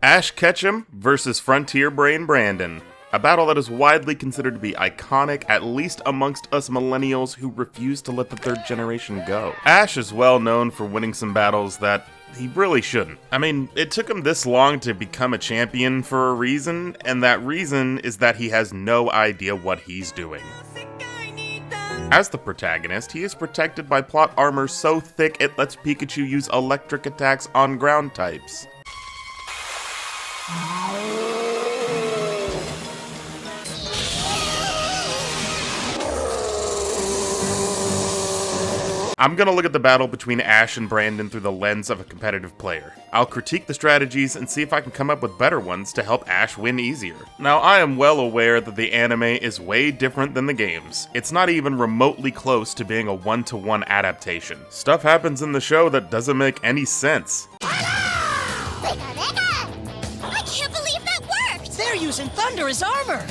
Ash Ketchum versus Frontier Brain Brandon. A battle that is widely considered to be iconic, at least amongst us millennials who refuse to let the third generation go. Ash is well known for winning some battles that he really shouldn't. I mean, it took him this long to become a champion for a reason, and that reason is that he has no idea what he's doing. As the protagonist, he is protected by plot armor so thick it lets Pikachu use electric attacks on ground types. I'm gonna look at the battle between Ash and Brandon through the lens of a competitive player. I'll critique the strategies and see if I can come up with better ones to help Ash win easier. Now, I am well aware that the anime is way different than the games. It's not even remotely close to being a one-to-one adaptation. Stuff happens in the show that doesn't make any sense. I can't believe that worked! They're using thunder as armor!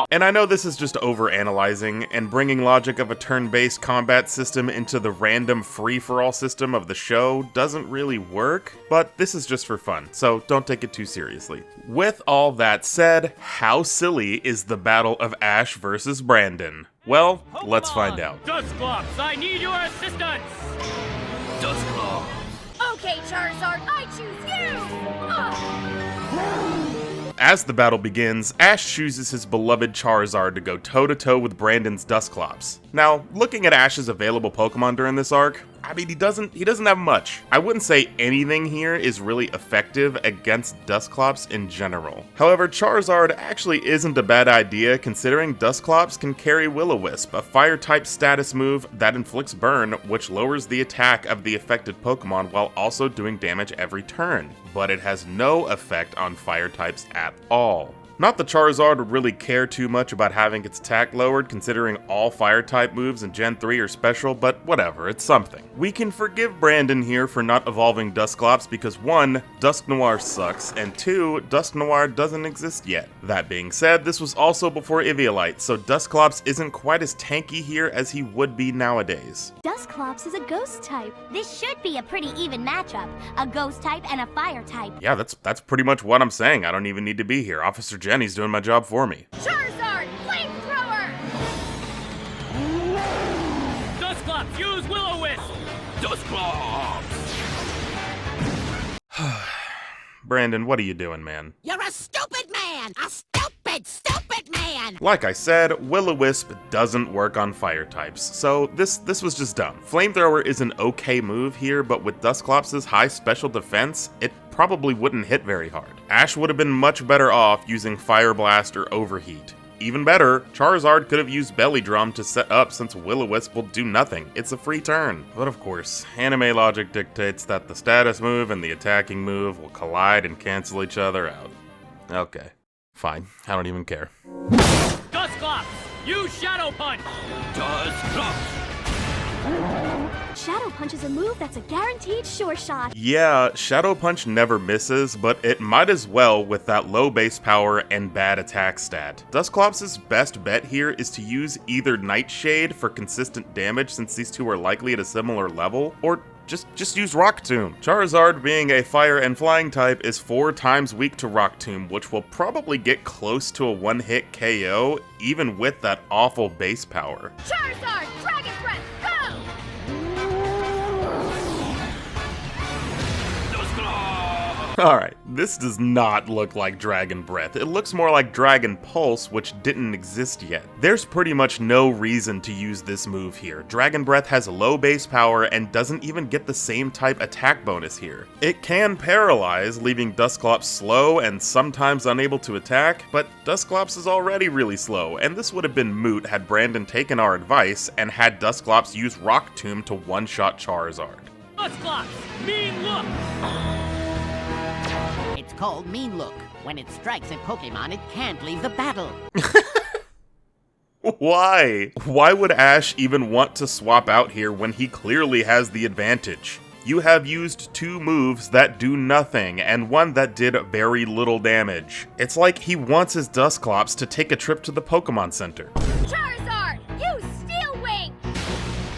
And I know this is just overanalyzing, and bringing logic of a turn-based combat system into the random free-for-all system of the show doesn't really work, but this is just for fun, so don't take it too seriously. With all that said, how silly is the battle of Ash versus Brandon? Well, let's find out. Dusclops, I need your assistance! Dusclops. Okay, Charizard, I choose you! As the battle begins, Ash chooses his beloved Charizard to go toe-to-toe with Brandon's Dusclops. Now, looking at Ash's available Pokemon during this arc, I mean, he doesn't have much. I wouldn't say anything here is really effective against Dusclops in general. However, Charizard actually isn't a bad idea considering Dusclops can carry Will-O-Wisp, a fire-type status move that inflicts burn, which lowers the attack of the affected Pokemon while also doing damage every turn. But it has no effect on fire types at all. Not that Charizard would really care too much about having its attack lowered, considering all fire-type moves in Gen 3 are special, but whatever, it's something. We can forgive Brandon here for not evolving Dusclops because 1, Dusknoir sucks, and 2, Dusknoir doesn't exist yet. That being said, this was also before Eviolite, so Dusclops isn't quite as tanky here as he would be nowadays. Dusclops is a ghost type. This should be a pretty even matchup. A ghost type and a fire type. Yeah, that's pretty much what I'm saying. I don't even need to be here. Officer Jenny's doing my job for me. Charizard, flamethrower! Dusclops, use Will-O-Wisp! Dusclops. Brandon, what are you doing, man? You're a stupid man! A stupid man! Like I said, Will-O-Wisp doesn't work on fire types, so this was just dumb. Flamethrower is an okay move here, but with Dusclops' high special defense, it probably wouldn't hit very hard. Ash would have been much better off using Fire Blast or Overheat. Even better, Charizard could have used Belly Drum to set up since Will-O-Wisp will do nothing. It's a free turn. But of course, anime logic dictates that the status move and the attacking move will collide and cancel each other out. Okay, fine. I don't even care. Dusclops, use Shadow Punch! Dusclops. Shadow Punch is a move that's a guaranteed sure shot. Yeah, Shadow Punch never misses, but it might as well with that low base power and bad attack stat. Dusclops' best bet here is to use either Nightshade for consistent damage since these two are likely at a similar level, or just use Rock Tomb. Charizard, being a fire and flying type, is 4 times weak to Rock Tomb, which will probably get close to a one-hit KO, even with that awful base power. Charizard, Dragon Breath, go! Alright, this does not look like Dragon Breath. It looks more like Dragon Pulse, which didn't exist yet. There's pretty much no reason to use this move here. Dragon Breath has low base power and doesn't even get the same type attack bonus here. It can paralyze, leaving Dusclops slow and sometimes unable to attack, but Dusclops is already really slow, and this would have been moot had Brandon taken our advice and had Dusclops use Rock Tomb to one-shot Charizard. Dusclops, mean look! It's called Mean Look. When it strikes a Pokemon, it can't leave the battle. Why? Why would Ash even want to swap out here when he clearly has the advantage? You have used 2 moves that do nothing, and one that did very little damage. It's like he wants his Dusclops to take a trip to the Pokemon Center. Charizard, use Steel Wing!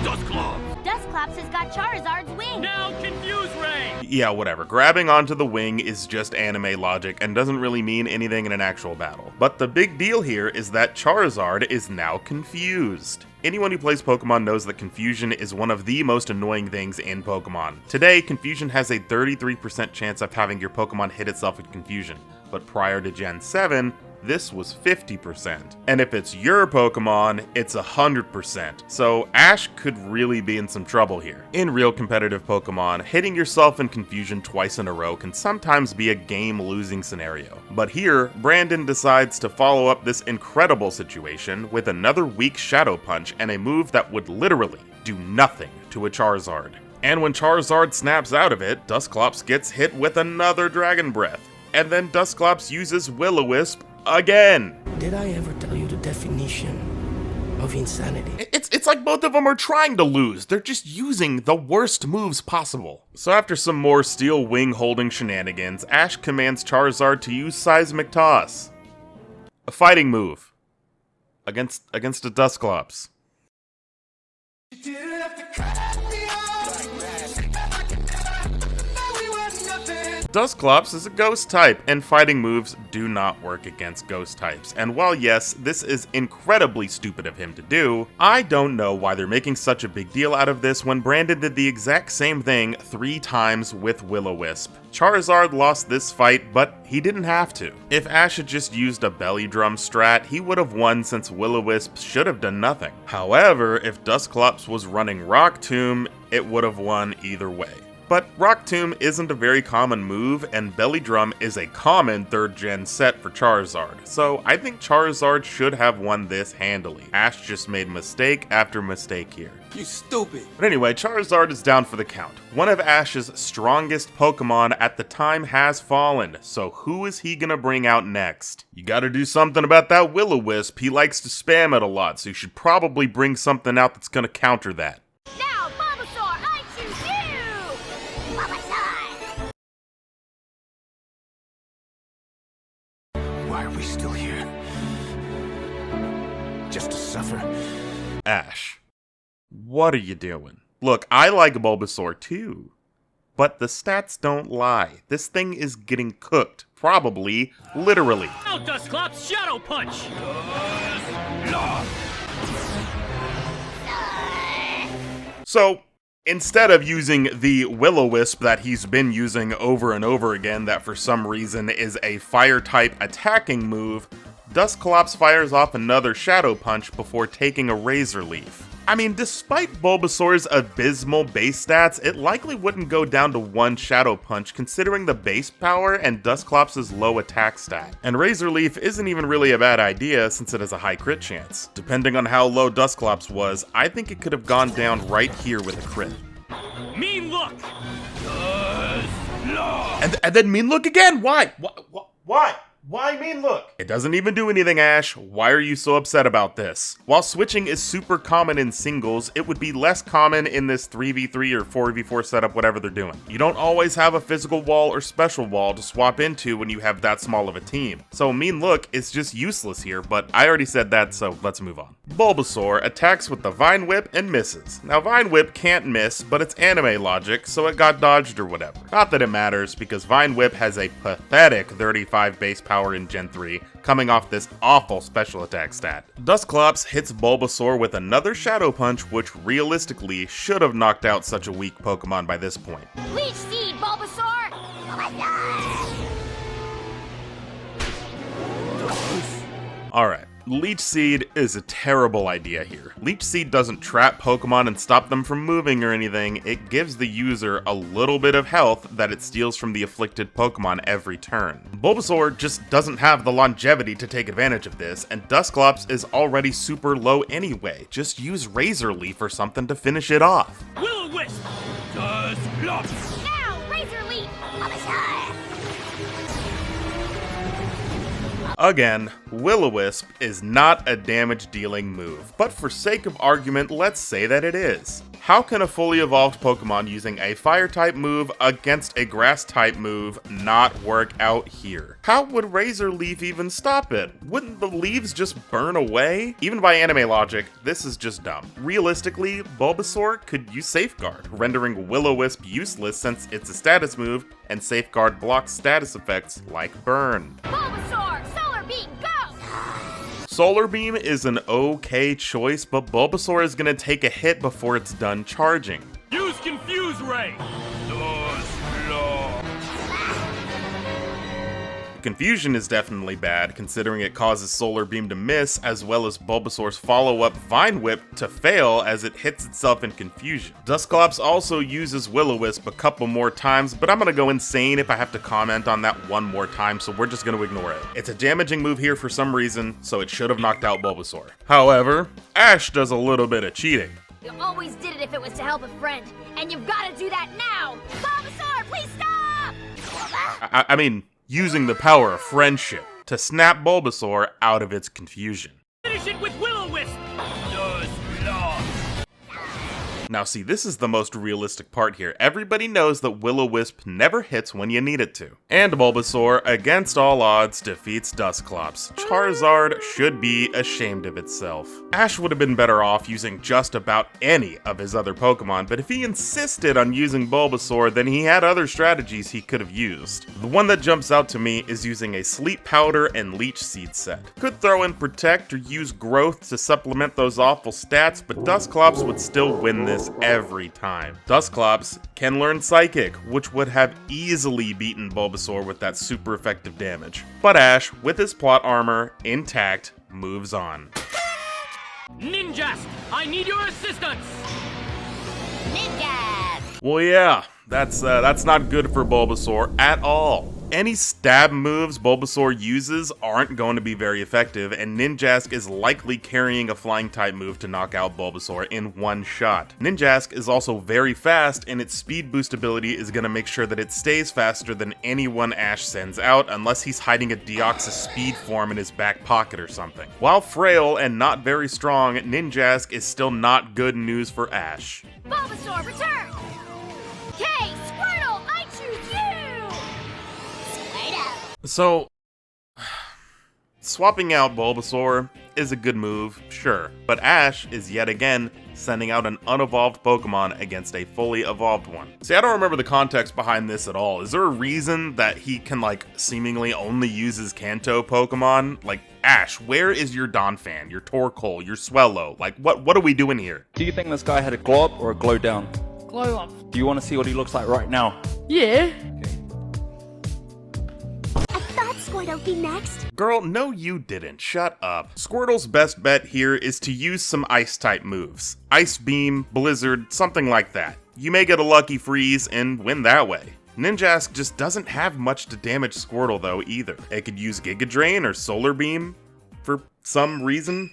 Dusclops. Dusclops has got Charizard's wing! Now Confuse Ray! Yeah, whatever. Grabbing onto the wing is just anime logic and doesn't really mean anything in an actual battle. But the big deal here is that Charizard is now confused. Anyone who plays Pokemon knows that confusion is one of the most annoying things in Pokemon. Today, confusion has a 33% chance of having your Pokemon hit itself with confusion, but prior to Gen 7, this was 50%. And if it's your Pokemon, it's 100%. So Ash could really be in some trouble here. In real competitive Pokemon, hitting yourself in confusion twice in a row can sometimes be a game-losing scenario. But here, Brandon decides to follow up this incredible situation with another weak Shadow Punch and a move that would literally do nothing to a Charizard. And when Charizard snaps out of it, Dusclops gets hit with another Dragon Breath. And then Dusclops uses Will-O-Wisp again. Did I ever tell you the definition of insanity? It's like both of them are trying to lose. They're just using the worst moves possible. So after some more steel wing holding shenanigans, Ash commands Charizard to use Seismic Toss. A fighting move. Against a Dusclops. Dusclops is a ghost type, and fighting moves do not work against ghost types. And while yes, this is incredibly stupid of him to do, I don't know why they're making such a big deal out of this when Brandon did the exact same thing 3 times with Will-O-Wisp. Charizard lost this fight, but he didn't have to. If Ash had just used a belly drum strat, he would have won since Will-O-Wisp should have done nothing. However, if Dusclops was running Rock Tomb, it would have won either way. But Rock Tomb isn't a very common move, and Belly Drum is a common 3rd gen set for Charizard, so I think Charizard should have won this handily. Ash just made mistake after mistake here. You stupid. But anyway, Charizard is down for the count. One of Ash's strongest Pokemon at the time has fallen, so who is he gonna bring out next? You gotta do something about that Will-O-Wisp. He likes to spam it a lot, so you should probably bring something out that's gonna counter that. Now, Bulbasaur, I choose you! Bulbasaur! Why are we still here? Just to suffer? Ash, what are you doing? Look, I like Bulbasaur too, but the stats don't lie. This thing is getting cooked. Probably, literally. Now, Dusclops, Shadow Punch! So, instead of using the Will-O-Wisp that he's been using over and over again that for some reason is a fire-type attacking move, Dusclops fires off another Shadow Punch before taking a Razor Leaf. I mean, despite Bulbasaur's abysmal base stats, it likely wouldn't go down to 1 Shadow Punch considering the base power and Dusclops' low attack stat. And Razor Leaf isn't even really a bad idea since it has a high crit chance. Depending on how low Dusclops was, I think it could have gone down right here with a crit. Mean Look! And then Mean Look again! Why? Why? Why Mean Look? It doesn't even do anything, Ash. Why are you so upset about this? While switching is super common in singles, it would be less common in this 3v3 or 4v4 setup, whatever they're doing. You don't always have a physical wall or special wall to swap into when you have that small of a team. So Mean Look is just useless here, but I already said that, so let's move on. Bulbasaur attacks with the Vine Whip and misses. Now Vine Whip can't miss, but it's anime logic, so it got dodged or whatever. Not that it matters, because Vine Whip has a pathetic 35 base power in Gen 3, coming off this awful special attack stat. Dusclops hits Bulbasaur with another Shadow Punch, which realistically should have knocked out such a weak Pokemon by this point. Leech Seed, Bulbasaur! Bulbasaur! Alright, Leech Seed is a terrible idea here. Leech Seed doesn't trap Pokemon and stop them from moving or anything, it gives the user a little bit of health that it steals from the afflicted Pokemon every turn. Bulbasaur just doesn't have the longevity to take advantage of this, and Dusclops is already super low anyway. Just use Razor Leaf or something to finish it off. Will-O-Wisp! Dusclops! Now, Razor Leaf! Bulbasaur! Again, Will-O-Wisp is not a damage-dealing move, but for sake of argument, let's say that it is. How can a fully evolved Pokemon using a Fire-type move against a Grass-type move not work out here? How would Razor Leaf even stop it? Wouldn't the leaves just burn away? Even by anime logic, this is just dumb. Realistically, Bulbasaur could use Safeguard, rendering Will-O-Wisp useless since it's a status move, and Safeguard blocks status effects like Burn. Bulbasaur, Solar Beam, go! Solar Beam is an okay choice, but Bulbasaur is gonna take a hit before it's done charging. Use Confuse Ray! Confusion is definitely bad, considering it causes Solar Beam to miss, as well as Bulbasaur's follow-up Vine Whip to fail as it hits itself in confusion. Dusclops also uses Will-O-Wisp a couple more times, but I'm gonna go insane if I have to comment on that one more time, so we're just gonna ignore it. It's a damaging move here for some reason, so it should have knocked out Bulbasaur. However, Ash does a little bit of cheating. You always did it if it was to help a friend, and you've got to do that now! Bulbasaur, please stop! I mean, using the power of friendship to snap Bulbasaur out of its confusion. Finish it with Will-O-Wisp! Now see, this is the most realistic part here. Everybody knows that Will-O-Wisp never hits when you need it to. And Bulbasaur, against all odds, defeats Dusclops. Charizard should be ashamed of itself. Ash would have been better off using just about any of his other Pokemon, but if he insisted on using Bulbasaur, then he had other strategies he could have used. The one that jumps out to me is using a Sleep Powder and Leech Seed set. Could throw in Protect or use Growth to supplement those awful stats, but Dusclops would still win this every time. Dusclops can learn Psychic, which would have easily beaten Bulbasaur with that super effective damage. But Ash, with his plot armor intact, moves on. Ninjask, I need your assistance! Ninjask! Well, yeah, that's not good for Bulbasaur at all. Any stab moves Bulbasaur uses aren't going to be very effective, and Ninjask is likely carrying a flying type move to knock out Bulbasaur in one shot. Ninjask is also very fast, and its speed boost ability is going to make sure that it stays faster than anyone Ash sends out, unless he's hiding a Deoxys speed form in his back pocket or something. While frail and not very strong, Ninjask is still not good news for Ash. Bulbasaur, return! Okay, Squirtle, I choose you! Squirtle! So, swapping out Bulbasaur is a good move, sure, but Ash is yet again sending out an unevolved Pokemon against a fully evolved one. See, I don't remember the context behind this at all. Is there a reason that he can, like, seemingly only use his Kanto Pokemon? Like, Ash, where is your Donphan, your Torkoal, your Swellow? Like, what are we doing here? Do you think this guy had a glow up or a glow down? Glow up. Do you want to see what he looks like right now? Yeah. I thought Squirtle'd be next. Girl, no you didn't. Shut up. Squirtle's best bet here is to use some Ice-type moves. Ice Beam, Blizzard, something like that. You may get a Lucky Freeze and win that way. Ninjask just doesn't have much to damage Squirtle though either. It could use Giga Drain or Solar Beam for some reason.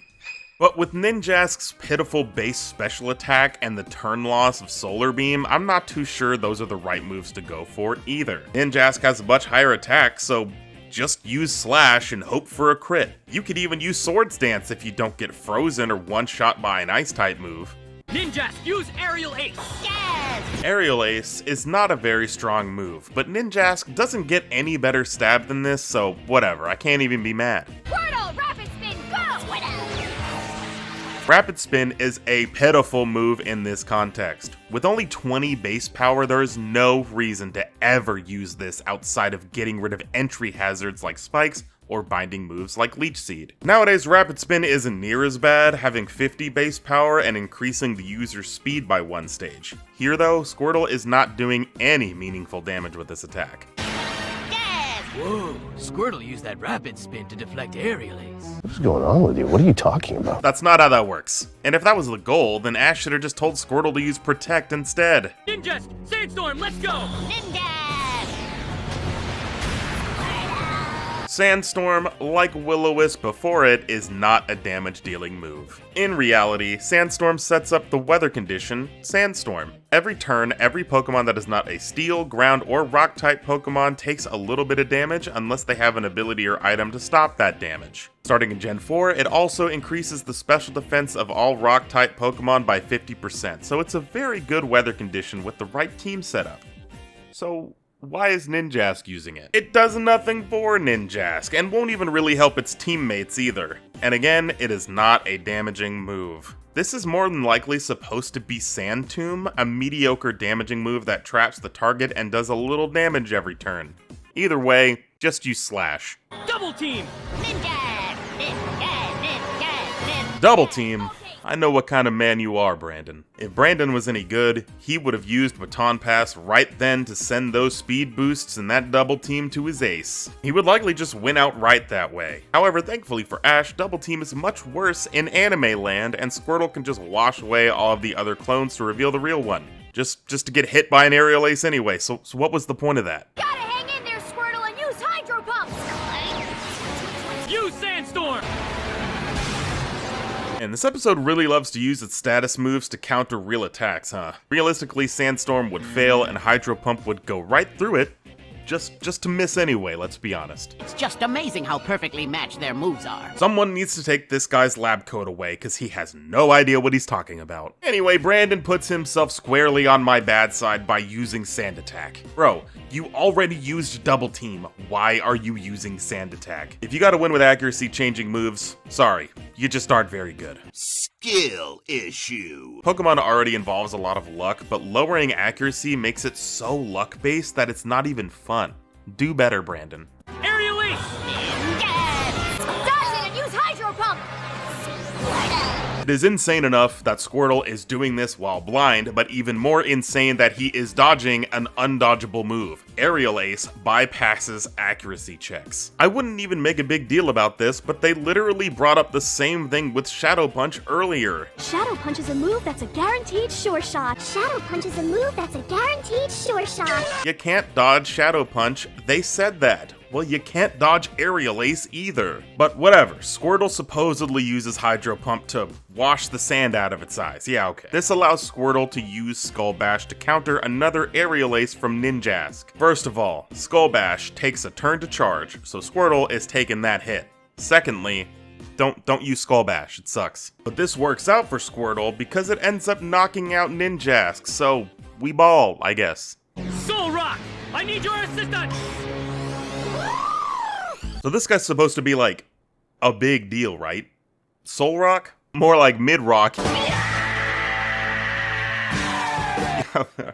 But with Ninjask's pitiful base special attack and the turn loss of Solar Beam, I'm not too sure those are the right moves to go for either. Ninjask has a much higher attack, so just use Slash and hope for a crit. You could even use Swords Dance if you don't get frozen or one-shot by an Ice-type move. Ninjask, use Aerial Ace! Yes! Aerial Ace is not a very strong move, but Ninjask doesn't get any better stab than this, so whatever, I can't even be mad. Squirtle, Rapid Spin, go! Squirtle! Rapid Spin is a pitiful move in this context. With only 20 base power, there is no reason to ever use this outside of getting rid of entry hazards like spikes or binding moves like Leech Seed. Nowadays, Rapid Spin isn't near as bad, having 50 base power and increasing the user's speed by one stage. Here though, Squirtle is not doing any meaningful damage with this attack. Yes! Whoa, Squirtle used that rapid spin to deflect Aerial Ace. What's going on with you? What are you talking about? That's not how that works. And if that was the goal, then Ash should have just told Squirtle to use Protect instead. Ninjask, Sandstorm, let's go! Ninjask! Sandstorm, like Will-O-Wisp before it, is not a damage-dealing move. In reality, Sandstorm sets up the weather condition, Sandstorm. Every turn, every Pokemon that is not a Steel, Ground, or Rock-type Pokemon takes a little bit of damage unless they have an ability or item to stop that damage. Starting in Gen 4, it also increases the special defense of all Rock-type Pokemon by 50%, so it's a very good weather condition with the right team setup. So, why is Ninjask using it? It does nothing for Ninjask, and won't even really help its teammates either. And again, it is not a damaging move. This is more than likely supposed to be Sand Tomb, a mediocre damaging move that traps the target and does a little damage every turn. Either way, just use Slash. Double team! Double team? I know what kind of man you are, Brandon. If Brandon was any good, he would have used Baton Pass right then to send those speed boosts and that double team to his ace. He would likely just win outright that way. However, thankfully for Ash, double team is much worse in anime land, and Squirtle can just wash away all of the other clones to reveal the real one. Just to get hit by an aerial ace anyway, so what was the point of that? Gotta hang in there, Squirtle, and use Hydro Pumps! Use Sandstorm! And this episode really loves to use its status moves to counter real attacks, huh? Realistically, Sandstorm would fail and Hydro Pump would go right through it, just to miss anyway, let's be honest. It's just amazing how perfectly matched their moves are. Someone needs to take this guy's lab coat away, cause he has no idea what he's talking about. Anyway, Brandon puts himself squarely on my bad side by using Sand Attack. Bro, you already used Double Team. Why are you using Sand Attack? If you gotta win with accuracy changing moves, sorry, you just aren't very good. Skill issue. Pokemon already involves a lot of luck, but lowering accuracy makes it so luck-based that it's not even fun. Do better, Brandon. Aerial Ace! Dodge it and use Hydro Pump! It is insane enough that Squirtle is doing this while blind, but even more insane that he is dodging an undodgeable move. Aerial Ace bypasses accuracy checks. I wouldn't even make a big deal about this, but they literally brought up the same thing with Shadow Punch earlier. Shadow Punch is a move that's a guaranteed sure shot. Shadow Punch is a move that's a guaranteed sure shot. You can't dodge Shadow Punch, they said that. Well, you can't dodge Aerial Ace either. But whatever, Squirtle supposedly uses Hydro Pump to wash the sand out of its eyes. Yeah, okay. This allows Squirtle to use Skull Bash to counter another Aerial Ace from Ninjask. First of all, Skull Bash takes a turn to charge, so Squirtle is taking that hit. Secondly, don't use Skull Bash, it sucks. But this works out for Squirtle because it ends up knocking out Ninjask, so we ball, I guess. Solrock! I need your assistance! So this guy's supposed to be like a big deal, right? Solrock? More like mid-rock.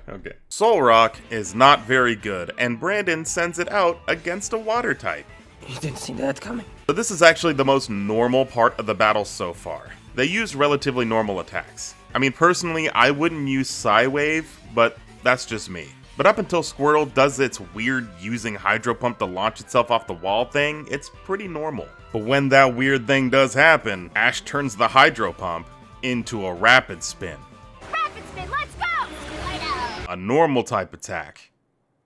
Okay. Solrock is not very good, and Brandon sends it out against a water type. You didn't see that coming. So this is actually the most normal part of the battle so far. They use relatively normal attacks. I mean, personally, I wouldn't use Psywave, but that's just me. But up until Squirtle does its weird using Hydro Pump to launch itself off the wall thing, it's pretty normal. But when that weird thing does happen, Ash turns the Hydro Pump into a Rapid Spin. Rapid Spin, let's go! A normal type attack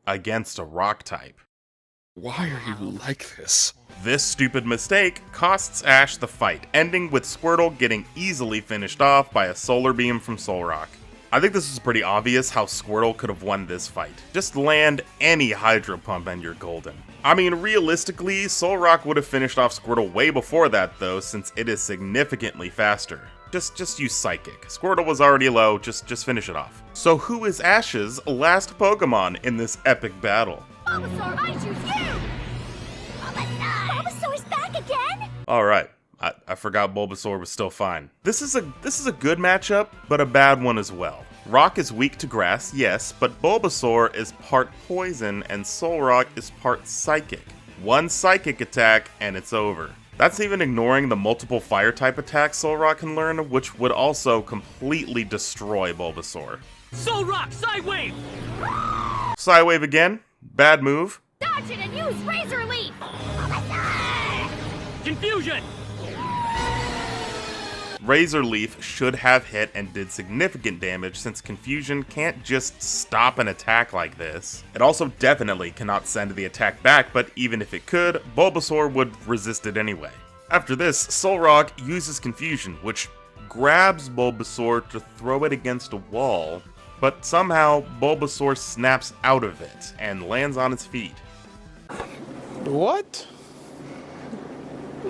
against a rock type. Why are you like this? This stupid mistake costs Ash the fight, ending with Squirtle getting easily finished off by a Solar Beam from Solrock. I think this is pretty obvious how Squirtle could have won this fight. Just land any Hydro Pump and you're golden. I mean, realistically, Solrock would have finished off Squirtle way before that though, since it is significantly faster. Just use Psychic. Squirtle was already low, just finish it off. So who is Ash's last Pokemon in this epic battle? Bulbasaur, I choose you! Bulbasaur's back again? Alright. I forgot Bulbasaur was still fine. This is a good matchup, but a bad one as well. Rock is weak to grass, yes, but Bulbasaur is part poison and Solrock is part psychic. One psychic attack and it's over. That's even ignoring the multiple fire type attacks Solrock can learn, which would also completely destroy Bulbasaur. Solrock, Psywave! Psywave again? Bad move. Dodge it and use Razor Leaf! Confusion! Razor Leaf should have hit and did significant damage since Confusion can't just stop an attack like this. It also definitely cannot send the attack back, but even if it could, Bulbasaur would resist it anyway. After this, Solrock uses Confusion, which grabs Bulbasaur to throw it against a wall, but somehow Bulbasaur snaps out of it and lands on its feet. What?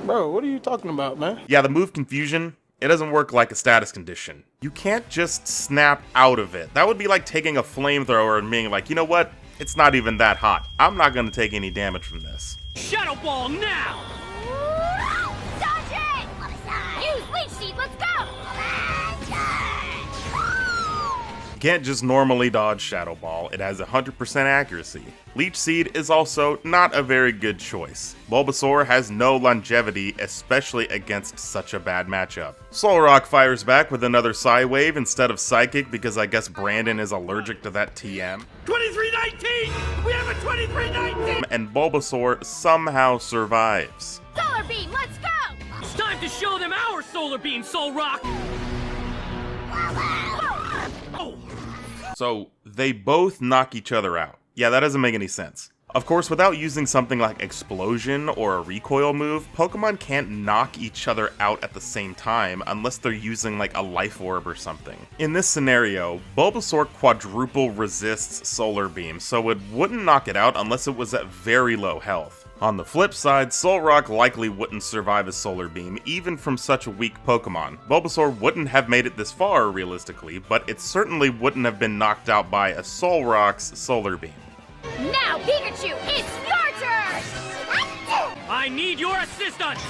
Bro, what are you talking about, man? Yeah, the move Confusion, it doesn't work like a status condition. You can't just snap out of it. That would be like taking a flamethrower and being like, you know what? It's not even that hot. I'm not gonna take any damage from this. Shadow Ball now! Dodge it! Use Leech Seed, let's go! You can't just normally dodge Shadow Ball, it has 100% accuracy. Leech Seed is also not a very good choice. Bulbasaur has no longevity, especially against such a bad matchup. Solrock fires back with another Psy Wave instead of Psychic because I guess Brandon is allergic to that TM. 2319! We have a 2319! And Bulbasaur somehow survives. Solar Beam, let's go! It's time to show them our Solar Beam, Solrock! Oh! So they both knock each other out. Yeah, that doesn't make any sense. Of course, without using something like Explosion or a recoil move, Pokemon can't knock each other out at the same time unless they're using like a Life Orb or something. In this scenario, Bulbasaur quadruple resists Solar Beam, so it wouldn't knock it out unless it was at very low health. On the flip side, Solrock likely wouldn't survive a Solar Beam, even from such a weak Pokemon. Bulbasaur wouldn't have made it this far, realistically, but it certainly wouldn't have been knocked out by a Solrock's Solar Beam. Now, Pikachu, it's your turn! I need your assistance!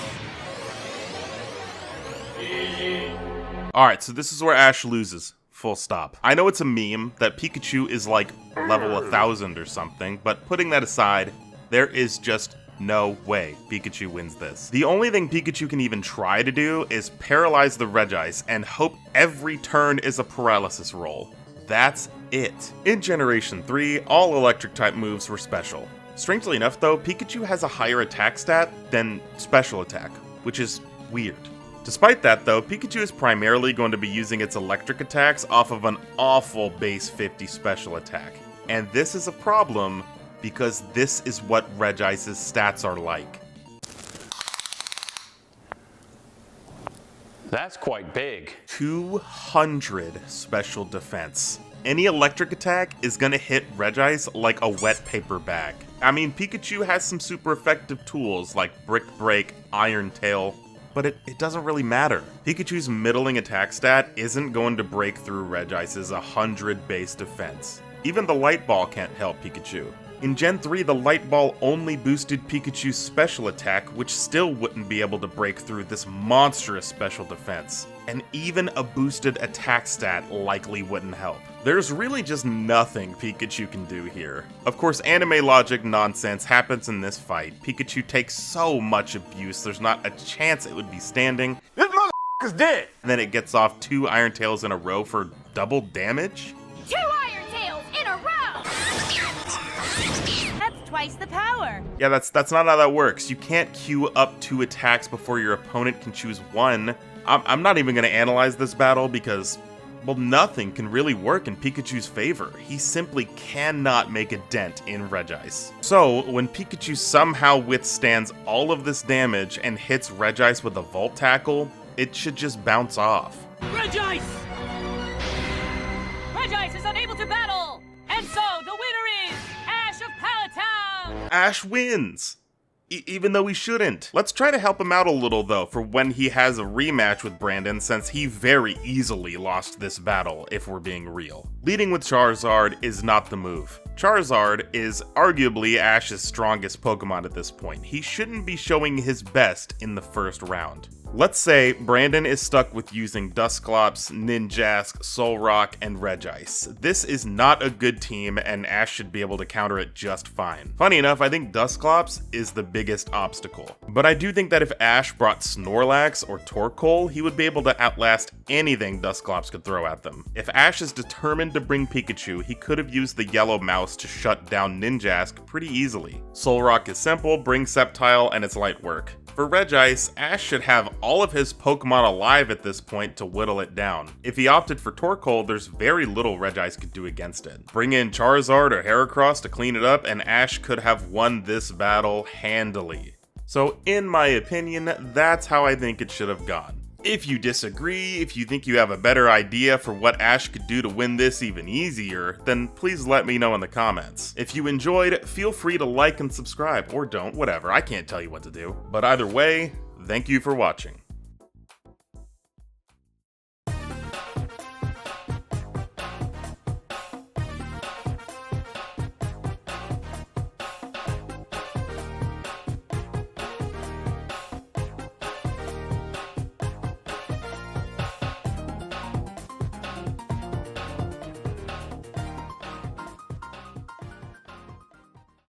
Alright, so this is where Ash loses. Full stop. I know it's a meme that Pikachu is like level 1000 or something, but putting that aside, there is just no way Pikachu wins this. The only thing Pikachu can even try to do is paralyze the Regice and hope every turn is a paralysis roll. That's it. In Generation 3, all electric type moves were special. Strangely enough though, Pikachu has a higher attack stat than special attack, which is weird. Despite that though, Pikachu is primarily going to be using its electric attacks off of an awful base 50 special attack. And this is a problem because this is what Regice's stats are like. That's quite big. 200 special defense. Any electric attack is gonna hit Regice like a wet paper bag. I mean, Pikachu has some super effective tools like Brick Break, Iron Tail, but it doesn't really matter. Pikachu's middling attack stat isn't going to break through Regice's 100 base defense. Even the Light Ball can't help Pikachu. In Gen 3, the Light Ball only boosted Pikachu's special attack, which still wouldn't be able to break through this monstrous special defense. And even a boosted attack stat likely wouldn't help. There's really just nothing Pikachu can do here. Of course, anime logic nonsense happens in this fight. Pikachu takes so much abuse, there's not a chance it would be standing. This motherfucker's dead! And then it gets off 2 Iron Tails in a row for double damage? 2 Iron Tails in a row! That's twice the power. Yeah, that's not how that works. You can't queue up 2 attacks before your opponent can choose 1. I'm not even going to analyze this battle because, well, nothing can really work in Pikachu's favor. He simply cannot make a dent in Regice. So, when Pikachu somehow withstands all of this damage and hits Regice with a Volt Tackle, it should just bounce off. Regice! Regice is unable to battle! And so, the winner is Ash of Palatown! Ash wins! Even though he shouldn't. Let's try to help him out a little though for when he has a rematch with Brandon, since he very easily lost this battle, if we're being real. Leading with Charizard is not the move. Charizard is arguably Ash's strongest Pokemon at this point. He shouldn't be showing his best in the first round. Let's say Brandon is stuck with using Dusclops, Ninjask, Solrock, and Regice. This is not a good team, and Ash should be able to counter it just fine. Funny enough, I think Dusclops is the biggest obstacle. But I do think that if Ash brought Snorlax or Torkoal, he would be able to outlast anything Dusclops could throw at them. If Ash is determined to bring Pikachu, he could have used the yellow mouse to shut down Ninjask pretty easily. Solrock is simple, bring Sceptile, and it's light work. For Regice, Ash should have all of his Pokemon alive at this point to whittle it down. If he opted for Torkoal, there's very little Regice could do against it. Bring in Charizard or Heracross to clean it up, and Ash could have won this battle handily. So in my opinion, that's how I think it should have gone. If you disagree, if you think you have a better idea for what Ash could do to win this even easier, then please let me know in the comments. If you enjoyed, feel free to like and subscribe, or don't, whatever, I can't tell you what to do. But either way, thank you for watching.